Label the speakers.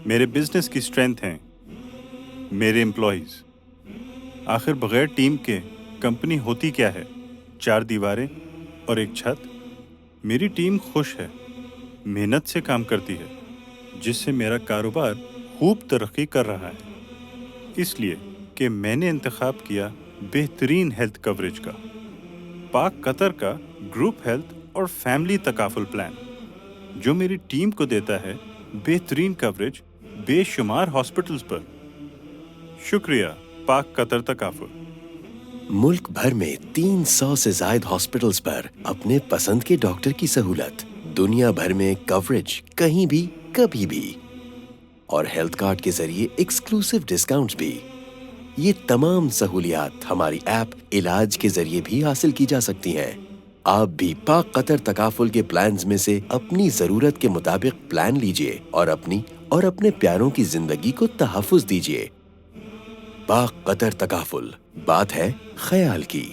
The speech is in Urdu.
Speaker 1: میرے بزنس کی اسٹرینتھ ہیں میرے امپلائیز. آخر بغیر ٹیم کے کمپنی ہوتی کیا ہے؟ 4 دیواریں اور ایک چھت. میری ٹیم خوش ہے، محنت سے کام کرتی ہے، جس سے میرا کاروبار خوب ترقی کر رہا ہے. اس لیے کہ میں نے انتخاب کیا بہترین ہیلتھ کوریج کا، پاک قطر کا گروپ ہیلتھ اور فیملی تکافل پلان، جو میری ٹیم کو دیتا ہے بہترین کوریج بے شمار ہاسپٹلز پر. شکریہ پاک قطر تکافل.
Speaker 2: ملک بھر میں 300 سے زائد ہاسپٹلز پر اپنے پسند کے ڈاکٹر کی سہولت، دنیا بھر میں کوریج کہیں بھی کبھی بھی، اور ہیلتھ کارڈ کے ذریعے ایکسکلوسیو ڈسکاؤنٹس بھی. یہ تمام سہولیات ہماری ایپ علاج کے ذریعے بھی حاصل کی جا سکتی ہیں. آپ بھی پاک قطر تکافل کے پلانز میں سے اپنی ضرورت کے مطابق پلان لیجئے اور اپنی اور اپنے پیاروں کی زندگی کو تحفظ دیجئے. پاک قطر تکافل، بات ہے خیال کی.